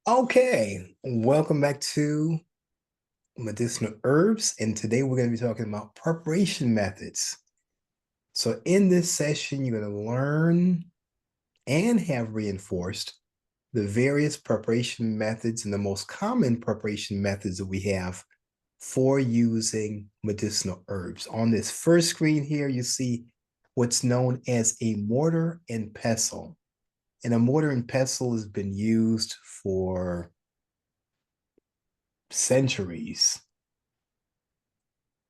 Okay, welcome back to Medicinal Herbs, and today we're going to be talking about preparation methods. So in this session, you're going to learn and have reinforced the various preparation methods and the most common preparation methods that we have for using medicinal herbs. On this first screen here, you see what's known as a mortar and pestle. And a mortar and pestle has been used for centuries.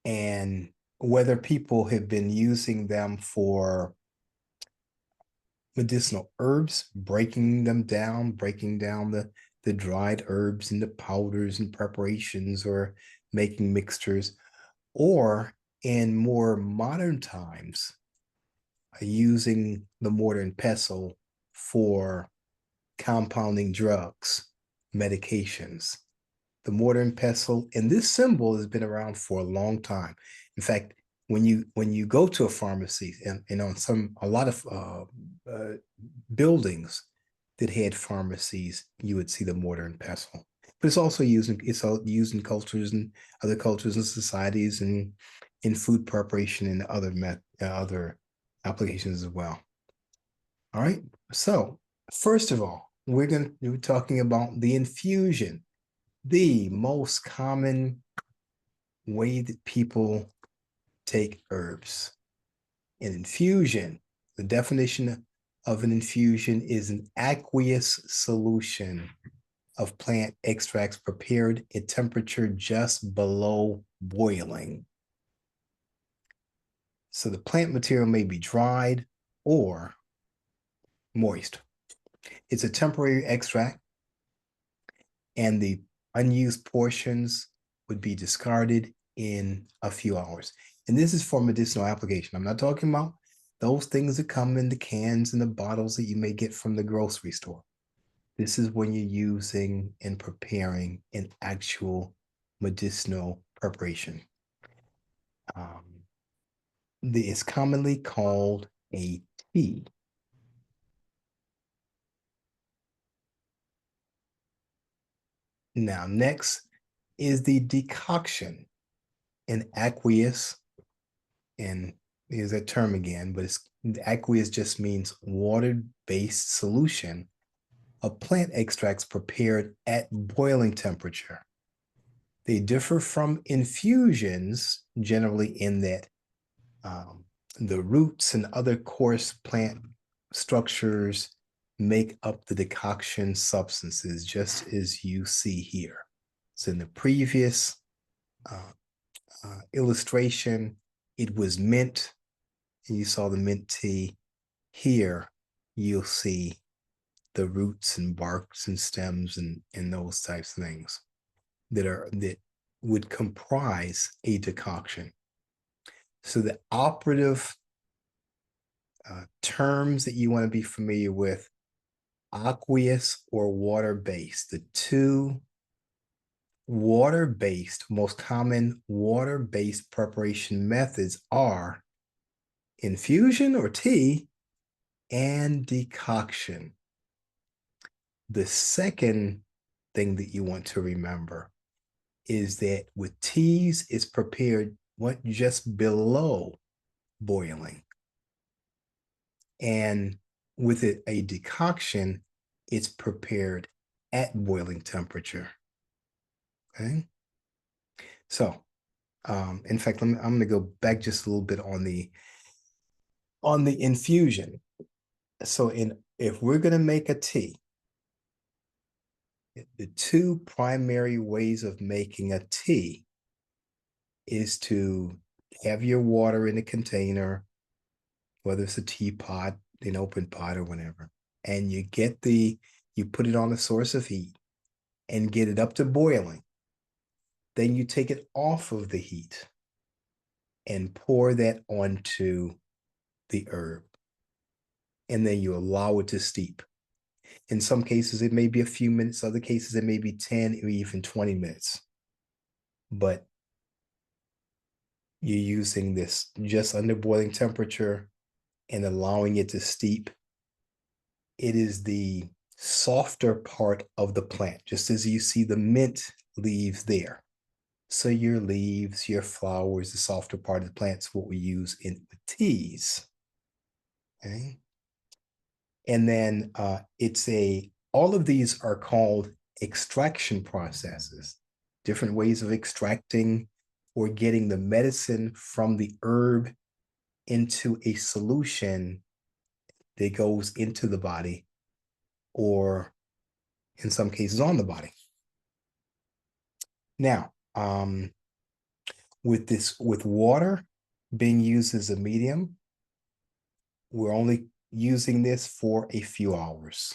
And whether people have been using them for medicinal herbs, breaking down the dried herbs into powders and preparations or making mixtures, or in more modern times, using the mortar and pestle for compounding drugs, medications. The mortar and pestle, and this symbol has been around for a long time. In fact, when you go to a pharmacy and on a lot of buildings that had pharmacies, you would see the mortar and pestle. But it's all used in cultures and other cultures and societies and in food preparation and other applications as well. All right. So first of all, we're going to be talking about the infusion, the most common way that people take herbs. An infusion, the definition of an infusion is an aqueous solution of plant extracts prepared at temperature just below boiling. So the plant material may be dried or moist. It's a temporary extract, and the unused portions would be discarded in a few hours. And this is for medicinal application. I'm not talking about those things that come in the cans and the bottles that you may get from the grocery store. This is when you're using and preparing an actual medicinal preparation. It's commonly called a tea. Now, next is the decoction, an aqueous, and there's that term again, but aqueous just means water-based solution of plant extracts prepared at boiling temperature. They differ from infusions generally in that the roots and other coarse plant structures make up the decoction substances, just as you see here. So in the previous illustration, it was mint, and you saw the mint tea. Here, you'll see the roots and barks and stems and those types of things that would comprise a decoction. So the operative terms that you want to be familiar with: aqueous or water-based. The two most common water-based preparation methods are infusion or tea and decoction. The second thing that you want to remember is that with teas, it's prepared just below boiling. And with a decoction, it's prepared at boiling temperature. Okay. So, in fact, I'm going to go back just a little bit on the infusion. So, if we're going to make a tea, the two primary ways of making a tea is to have your water in a container, whether it's a teapot, an open pot, or whatever, and you put it on a source of heat and get it up to boiling. Then you take it off of the heat and pour that onto the herb. And then you allow it to steep. In some cases, it may be a few minutes. Other cases, it may be 10 or even 20 minutes. But you're using this just under boiling temperature and allowing it to steep. It is the softer part of the plant, just as you see the mint leaves there. So your leaves, your flowers, the softer part of the plant is what we use in teas. Okay. And then all of these are called extraction processes, different ways of extracting or getting the medicine from the herb into a solution that goes into the body, or in some cases on the body. Now, with water being used as a medium, we're only using this for a few hours.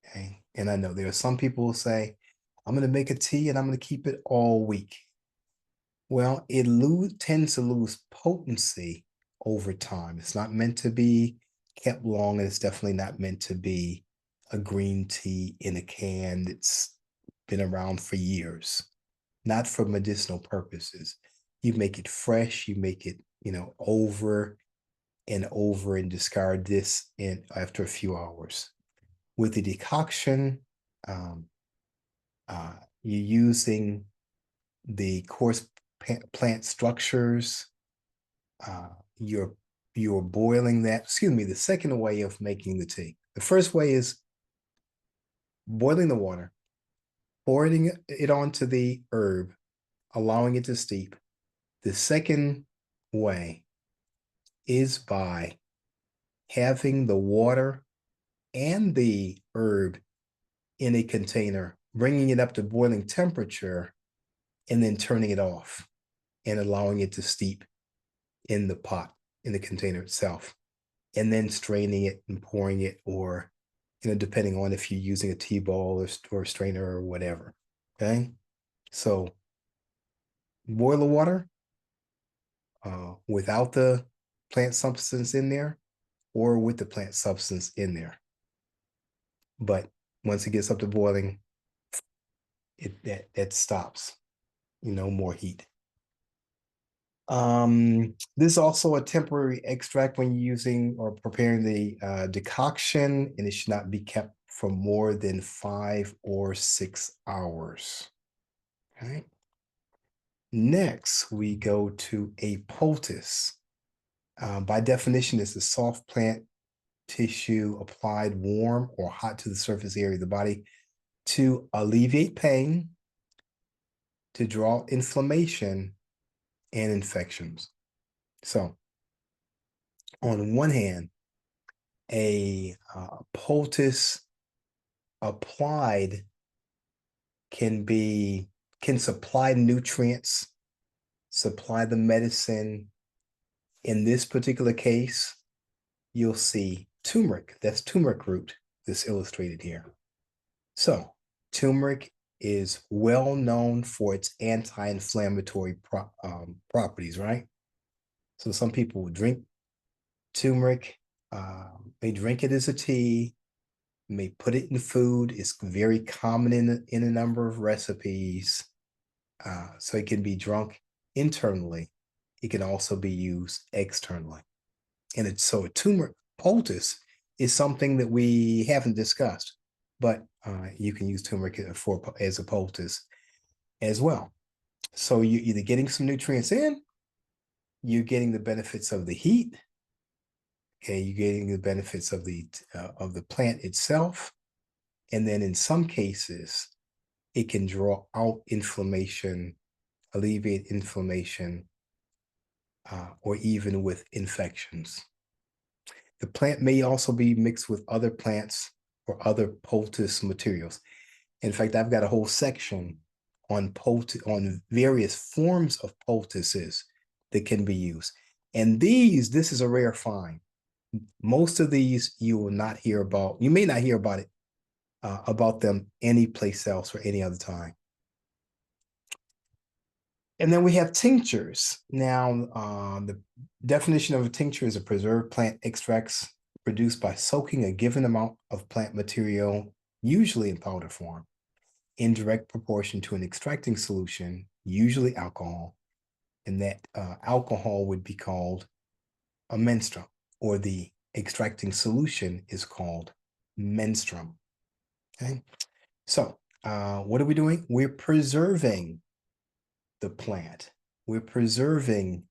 Okay. And I know there are some people who say, I'm going to make a tea and I'm going to keep it all week. Well, it tends to lose potency over time. It's not meant to be kept long, and it's definitely not meant to be a green tea in a can that's been around for years, not for medicinal purposes. You make it fresh, you make it, over and over, and discard this after a few hours. With the decoction, um, you're using the coarse plant structures. You're boiling that. Excuse me. The second way of making the tea. The first way is boiling the water, pouring it onto the herb, allowing it to steep. The second way is by having the water and the herb in a container, bringing it up to boiling temperature, and then turning it off and allowing it to steep in the pot, in the container itself, and then straining it and pouring it, or, depending on if you're using a tea ball or strainer or whatever. Okay. So boil the water without the plant substance in there, or with the plant substance in there. But once it gets up to boiling, that stops. More heat. This is also a temporary extract when you're using or preparing the decoction, and it should not be kept for more than 5 or 6 hours. Okay. Next, we go to a poultice. By definition, it's a soft plant tissue applied warm or hot to the surface area of the body to alleviate pain, to draw inflammation and infections. So, on one hand, a poultice applied can supply nutrients, supply the medicine. In this particular case, you'll see turmeric. That's turmeric root that's illustrated here. So turmeric is well known for its anti-inflammatory properties, right? So some people would drink turmeric. They drink it as a tea, may put it in food. It's very common in a number of recipes. So it can be drunk internally. It can also be used externally. And so a turmeric poultice is something that we haven't discussed, but you can use turmeric as a poultice as well. So you're either getting some nutrients in, you're getting the benefits of the heat, okay, you're getting the benefits of the plant itself, and then in some cases, it can draw out inflammation, alleviate inflammation, or even with infections. The plant may also be mixed with other plants or other poultice materials. In fact, I've got a whole section on various forms of poultices that can be used. And this is a rare find. Most of these you will not hear about. You may not hear about them any place else or any other time. And then we have tinctures. Now, the definition of a tincture is a preserved plant extracts produced by soaking a given amount of plant material, usually in powder form, in direct proportion to an extracting solution, usually alcohol. And that alcohol would be called a menstruum, or the extracting solution is called menstruum. Okay. So what are we doing? We're preserving the plant. We're preserving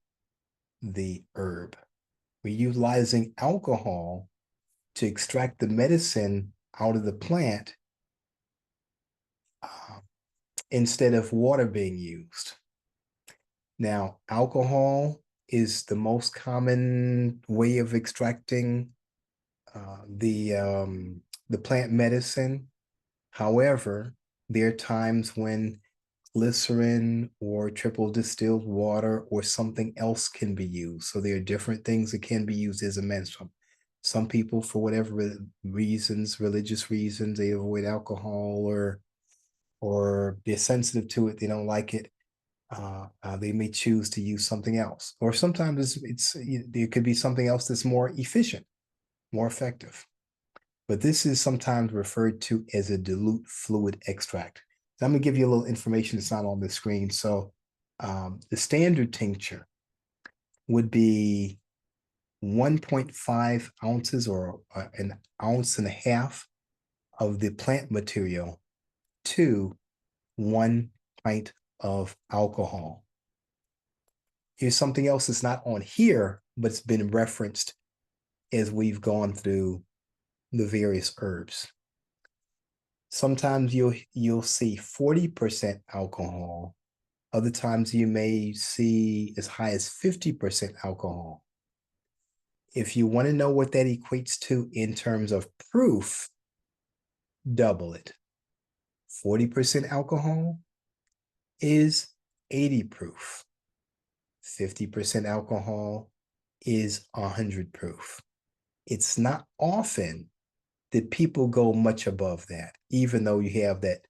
the herb. We're utilizing alcohol to extract the medicine out of the plant instead of water being used. Now, alcohol is the most common way of extracting the plant medicine. However, there are times when glycerin or triple distilled water or something else can be used. So there are different things that can be used as a menstruum. Some people, for whatever reasons, religious reasons, they avoid alcohol or they're sensitive to it, they don't like it. They may choose to use something else, or sometimes there could be something else that's more efficient, more effective. But this is sometimes referred to as a dilute fluid extract. So I'm going to give you a little information that's not on the screen. So the standard tincture would be 1.5 ounces or an ounce and a half of the plant material to 1 pint of alcohol. Here's something else that's not on here, but it's been referenced as we've gone through the various herbs. Sometimes you'll see 40% alcohol. Other times you may see as high as 50% alcohol. If you want to know what that equates to in terms of proof, double it. 40% alcohol is 80 proof. 50% alcohol is 100 proof. It's not often that people go much above that, even though you have that,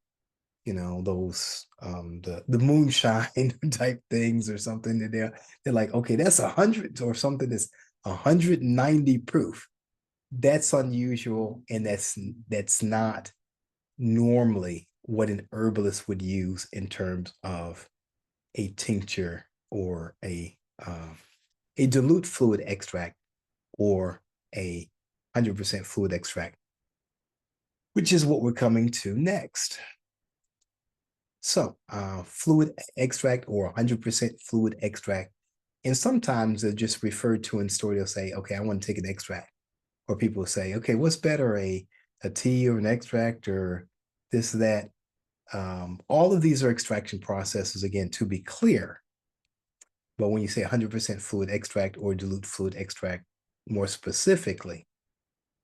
those the moonshine type things or something that they're like, okay, that's 100 or something that's 190 proof. That's unusual, and that's not normally what an herbalist would use in terms of a tincture or a dilute fluid extract or a 100% fluid extract, which is what we're coming to next. So fluid extract or 100% fluid extract, and sometimes they're just referred to in store. They'll say, okay, I want to take an extract. Or people say, okay, what's better, a tea or an extract or this, that? All of these are extraction processes, again, to be clear. But when you say 100% fluid extract or dilute fluid extract, more specifically,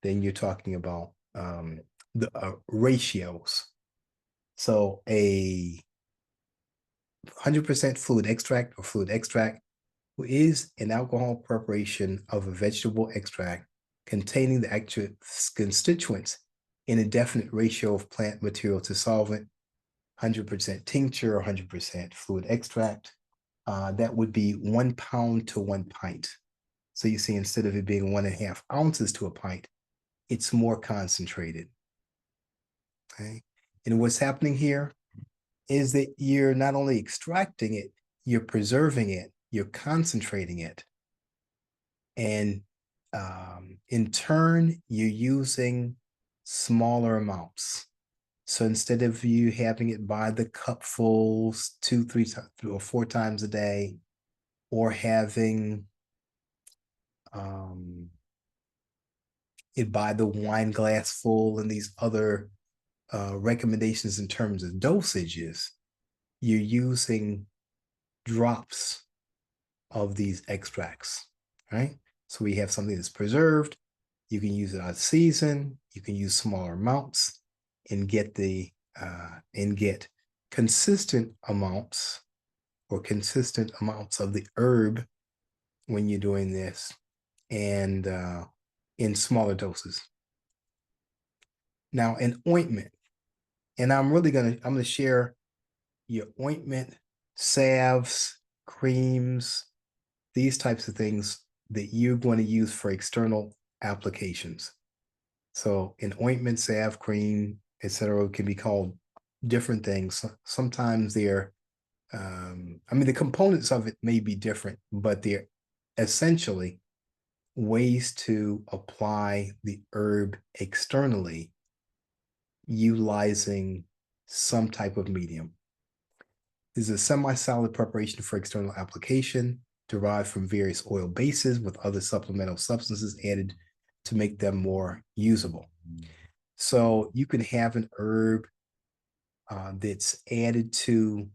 then you're talking about the ratios. So a 100% fluid extract or fluid extract is an alcohol preparation of a vegetable extract containing the actual constituents in a definite ratio of plant material to solvent. 100% tincture or 100% fluid extract, that would be 1 pound to 1 pint. So you see, instead of it being 1.5 ounces to a pint, it's more concentrated. Okay. And what's happening here is that you're not only extracting it, you're preserving it, you're concentrating it. And in turn, you're using smaller amounts. So instead of you having it by the cupfuls 2, 3, or 4 times a day, or having it by the wine glass full and these other recommendations in terms of dosages, you're using drops of these extracts, right? So we have something that's preserved. You can use it out of season. You can use smaller amounts and get consistent amounts of the herb when you're doing this, and in smaller doses. Now, an ointment, and I'm gonna share your ointment, salves, creams, these types of things that you're going to use for external applications. So an ointment, salve, cream, etc., can be called different things. Sometimes they're, the components of it may be different, but they're essentially ways to apply the herb externally utilizing some type of medium. This is a semi-solid preparation for external application, derived from various oil bases with other supplemental substances added to make them more usable. So you can have an herb that's added to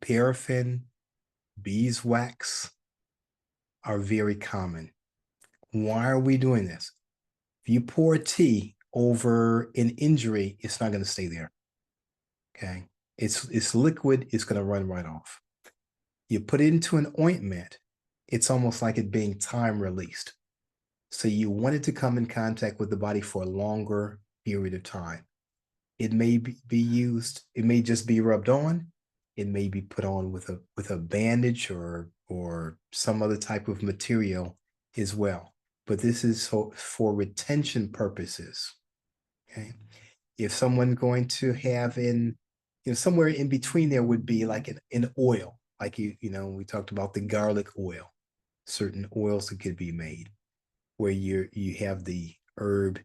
paraffin, beeswax are very common. Why are we doing this? If you pour tea over an injury, it's not going to stay there. Okay. It's liquid, it's going to run right off. You put it into an ointment, it's almost like it being time released. So you want it to come in contact with the body for a longer period of time. It may be used, it may just be rubbed on, it may be put on with a bandage or some other type of material as well. But this is for retention purposes. Okay. If someone going to have somewhere in between there would be like an oil, like we talked about the garlic oil, certain oils that could be made where you have the herb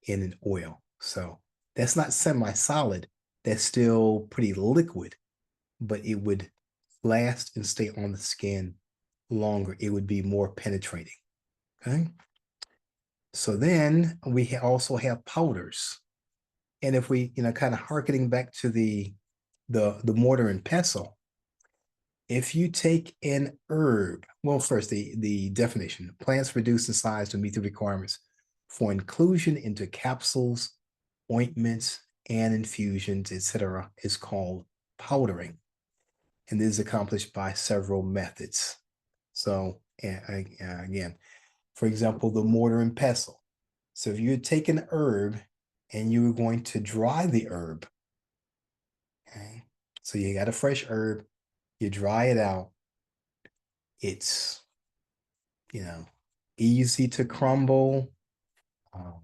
in an oil. So that's not semi-solid. That's still pretty liquid, but it would last and stay on the skin longer. It would be more penetrating. Okay. So then we also have powders. And if we, kind of harkening back to the mortar and pestle, if you take an herb, well, first the definition: plants reduced in size to meet the requirements for inclusion into capsules, ointments, and infusions, etc., is called powdering. And this is accomplished by several methods. So again, for example, the mortar and pestle. So if you take an herb and you were going to dry the herb, okay, so you got a fresh herb, you dry it out, it's easy to crumble. Um,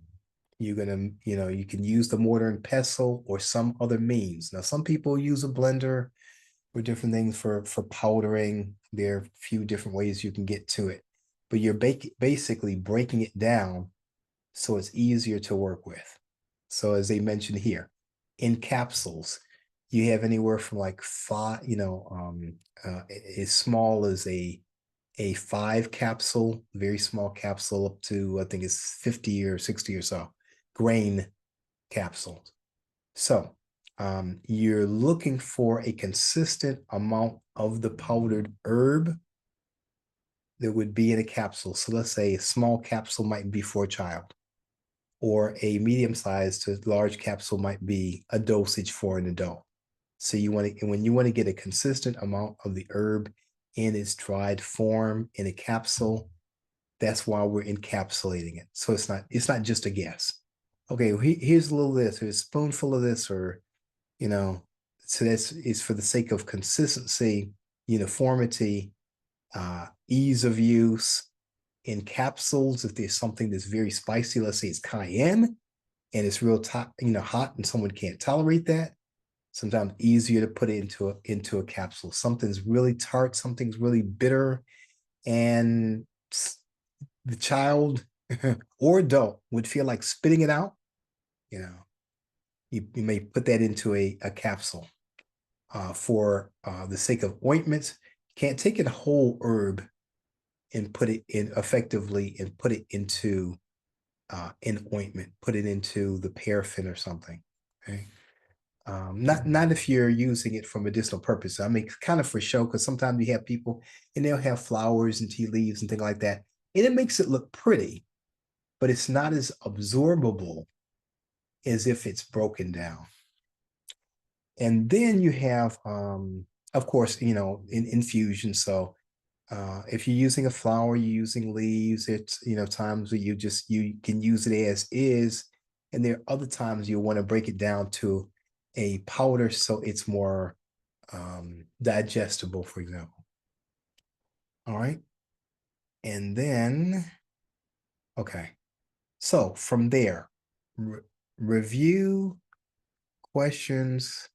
you're gonna, you can use the mortar and pestle or some other means. Now, some people use a blender or different things for powdering. There are a few different ways you can get to it, but you're basically breaking it down so it's easier to work with. So as they mentioned here, in capsules, you have anywhere from like five, as small as a 5 capsule, very small capsule, up to I think it's 50 or 60 or so grain capsules. So you're looking for a consistent amount of the powdered herb that would be in a capsule. So let's say a small capsule might be for a child, or a medium-sized to large capsule might be a dosage for an adult. So when you want to get a consistent amount of the herb in its dried form in a capsule, that's why we're encapsulating it. So it's not just a guess. Okay, well, here's a little of this, here's a spoonful of this, or so that's it's for the sake of consistency, uniformity, ease of use. In capsules, if there's something that's very spicy, let's say it's cayenne, and it's real hot, and someone can't tolerate that, sometimes easier to put it into a capsule. Something's really tart, something's really bitter, and the child or adult would feel like spitting it out. You may put that into a capsule for the sake of ointments. You can't take a whole herb and put it in effectively and put it into an ointment, put it into the paraffin or something. Okay. Not if you're using it for medicinal purposes. I mean, kind of for show, because sometimes you have people and they'll have flowers and tea leaves and things like that, and it makes it look pretty, but it's not as absorbable as if it's broken down. And then you have, of course, in infusion. So if you're using a flower, you're using leaves. It's times where you can use it as is, and there are other times you want to break it down to a powder so it's more digestible, for example. All right, and then okay, so from there, review questions